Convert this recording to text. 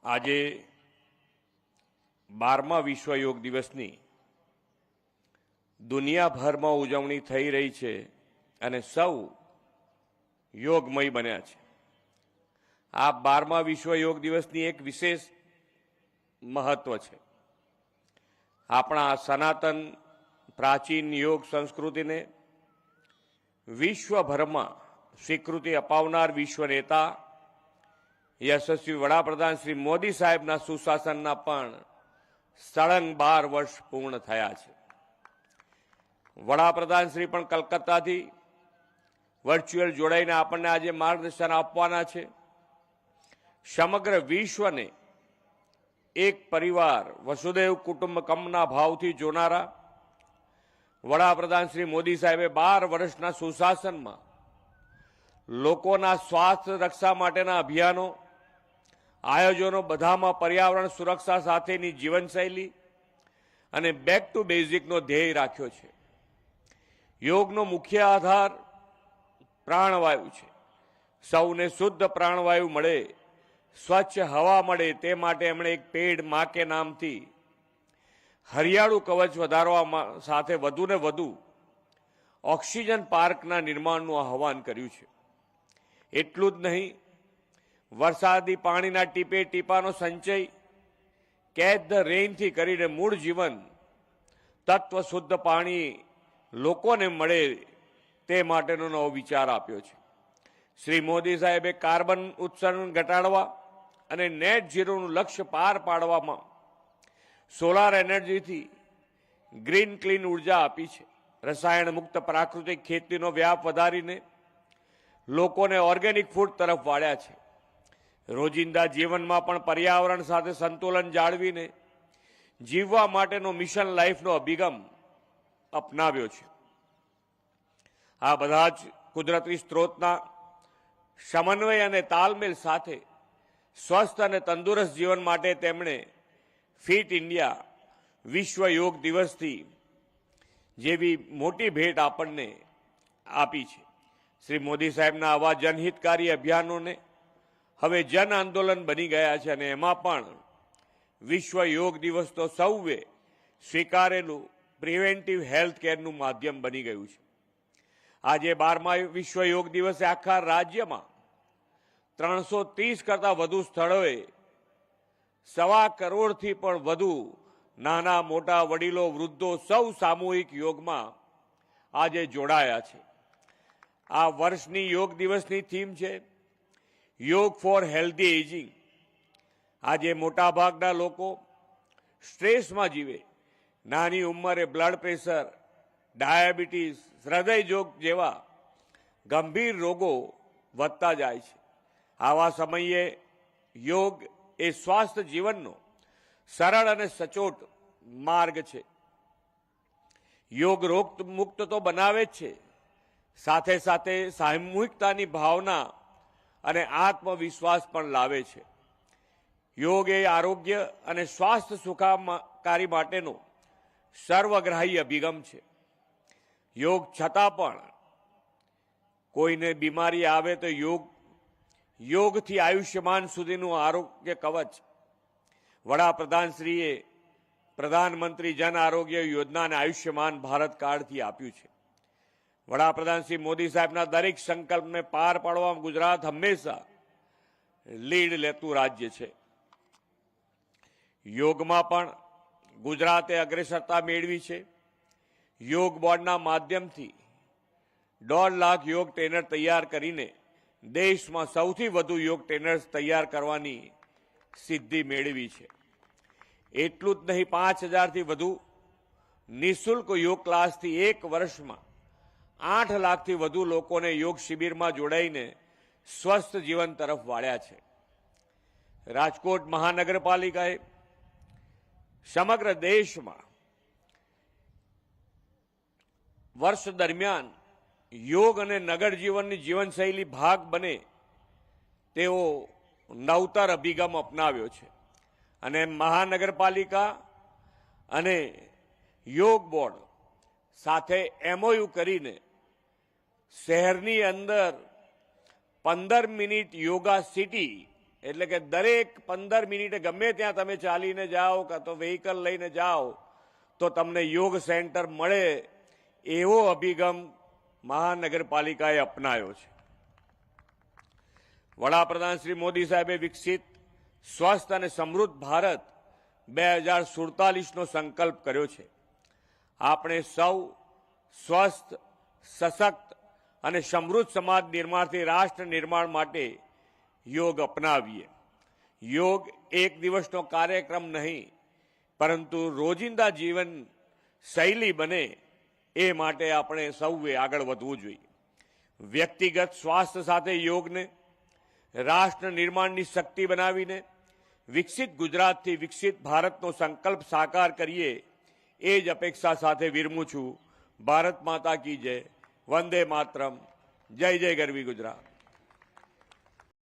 આજે 12મા વિશ્વ યોગ દિવસની દુનિયાભરમાં ઉજવણી થઈ રહી છે અને સૌ યોગમય બન્યા છે. આ 12મા વિશ્વ યોગ દિવસની એક વિશેષ મહત્વ છે. આપણા સનાતન પ્રાચીન યોગ સંસ્કૃતિને વિશ્વભરમાં સ્વીકૃતિ અપાવનાર વિશ્વ નેતા યશસ્વી વડાપ્રધાન શ્રી મોદી સાહેબના સુશાસનના પણ સળંગ 12 વર્ષ પૂર્ણ થયા છે. વડાપ્રધાન શ્રી પણ કલકત્તાથી વર્ચ્યુઅલ જોડાઈને આપણને આજે માર્ગદર્શન આપવાના છે. સમગ્ર વિશ્વને એક પરિવાર વસુદેવ કુટુંબકમના ભાવથી જોનારા વડાપ્રધાન શ્રી મોદી સાહેબે 12 વર્ષના સુશાસનમાં લોકોના સ્વાસ્થ્ય રક્ષા માટેના અભિયાનો, આયોજનો બધામાં પર્યાવરણ સુરક્ષા સાથેની જીવનશૈલી અને બેક ટુ બેઝિકનો ધ્યેય રાખ્યો છે. યોગનો મુખ્ય આધાર પ્રાણવાયુ છે. સૌને શુદ્ધ પ્રાણવાયુ મળે, સ્વચ્છ હવા મળે તે માટે એમણે એક પેડ મા કે નામથી હરિયાળું કવચ વધારવા સાથે વધુને વધુ ઓક્સિજન પાર્કના નિર્માણનું આહવાન કર્યું છે. એટલું જ નહીં, વરસાદી પાણીના ટીપે ટીપાનો સંચય કેચ ધ રેઇનથી કરીને મૂળ જીવન તત્વ શુદ્ધ પાણી લોકોને મળે તે માટેનો નવો વિચાર આપ્યો છે. શ્રી મોદી સાહેબે કાર્બન ઉત્સર્જન ઘટાડવા અને નેટ ઝીરોનું લક્ષ્ય પાર પાડવામાં સોલાર એનર્જીથી ગ્રીન ક્લીન ઉર્જા આપી છે. રસાયણ મુક્ત પ્રાકૃતિક ખેતીનો વ્યાપ વધારીને લોકોને ઓર્ગેનિક ફૂડ તરફ વાળ્યા છે. રોજિંદા જીવનમાં પણ પર્યાવરણ સાથે સંતુલન જાળવીને જીવવા માટેનો મિશન લાઈફનો અભિગમ અપનાવ્યો છે. આ બધા જ કુદરતી સ્ત્રોતના સમન્વય અને તાલમેલ સાથે સ્વસ્થ અને તંદુરસ્ત જીવન માટે તેમણે ફિટ ઇન્ડિયા વિશ્વ યોગ દિવસથી જેવી મોટી ભેટ આપણને આપી છે. શ્રી મોદી સાહેબના આવા જનહિતકારી અભિયાનોને હવે જન આંદોલન બની ગયા છે અને એમાં પણ વિશ્વ યોગ દિવસ તો સૌએ સ્વીકારેલું પ્રિવેન્ટિવ હેલ્થ કેરનું માધ્યમ બની ગયું છે. આજે 12મા વિશ્વ યોગ દિવસે આખા રાજ્યમાં 330 કરતાં વધુ સ્થળોએ 1.25 કરોડથી પણ વધુ નાના મોટા વડીલો વૃદ્ધો સૌ સામૂહિક યોગમાં આજે જોડાયા છે. આ વર્ષની યોગ દિવસની થીમ છે યોગ ફોર હેલ્ધી એજિંગ. આજે મોટાભાગના લોકો સ્ટ્રેસમાં જીવે, નાની ઉંમરે બ્લડ પ્રેશર, ડાયાબિટીસ, હૃદયરોગ જેવા ગંભીર રોગો વધતા જાય છે. આવા સમયે યોગ એ સ્વાસ્થ્ય જીવનનો સરળ અને સચોટ માર્ગ છે. યોગ રોગ મુક્ત તો બનાવે જ છે, સાથે સાથે સામૂહિકતાની ભાવના અને આત્મવિશ્વાસ પણ લાવે છે. યોગ એ આરોગ્ય અને સ્વાસ્થ્ય સુખાકારી માટેનો સર્વગ્રાહી અભિગમ છે. યોગ છતાં પણ કોઈને બીમારી આવે તો યોગથી આયુષ્યમાન સુધીનું આરોગ્ય કવચ વડાપ્રધાનશ્રીએ પ્રધાનમંત્રી જન આરોગ્ય યોજનાને આયુષ્યમાન ભારત કાર્ડથી આપ્યું છે. વડાપ્રધાન શ્રી મોદી સાહેબના દરેક સંકલ્પને પાર પાડવામાં ગુજરાત હંમેશા લીડ લેતું રાજ્ય છે. યોગમાં પણ ગુજરાતે અગ્રેસરતા મેળવી છે. યોગ બોર્ડના માધ્યમથી 1.5 લાખ યોગ ટ્રેનર તૈયાર કરીને દેશમાં સૌથી વધુ યોગ ટ્રેનર્સ તૈયાર કરવાની સિદ્ધિ મેળવી છે. એટલું જ નહીં, 5000થી વધુ નિઃશુલ્ક યોગ ક્લાસથી એક વર્ષમાં 8 લાખથી વધુ લોકોને યોગ શિબિરમાં જોડાઈને સ્વસ્થ જીવન તરફ વાળ્યા છે. રાજકોટ મહાનગરપાલિકાએ સમગ્ર દેશમાં વર્ષ દરમિયાન યોગ અને નગર જીવનની જીવનશૈલી ભાગ બને તેવો નવતર અભિગમ અપનાવ્યો છે અને મહાનગરપાલિકા અને યોગ બોર્ડ સાથે MOU કરીને શહેરની અંદર 15 મિનિટ યોગા સિટી એટલે કે દરેક 15 મિનિટે ગમે ત્યાં તમે ચાલીને જાઓ કાં તો વ્હીકલ લઈને જાઓ તો તમને યોગ સેન્ટર મળે એવો અભિગમ મહાનગરપાલિકાએ અપનાવ્યો છે. વડાપ્રધાન શ્રી મોદી સાહેબે વિકસિત સ્વસ્થ અને સમૃદ્ધ ભારત 2047નો સંકલ્પ કર્યો છે. આપણે સૌ સ્વસ્થ, સશક્ત અને સમૃદ્ધ સમાજ નિર્માણથી રાષ્ટ્ર નિર્માણ માટે યોગ અપનાવીએ. યોગ એક દિવસનો કાર્યક્રમ નહીં, પરંતુ રોજિંદા જીવન શૈલી બને એ માટે આપણે સૌએ આગળ વધવું જોઈએ. વ્યક્તિગત સ્વાસ્થ્ય સાથે યોગને રાષ્ટ્ર નિર્માણની શક્તિ બનાવીને વિકસિત ગુજરાતથી વિકસિત ભારતનો સંકલ્પ સાકાર કરીએ એ જ અપેક્ષા સાથે વિરમું છું. ભારત માતા કી જય. વંદે માતરમ. જય જય ગરવી ગુજરાત.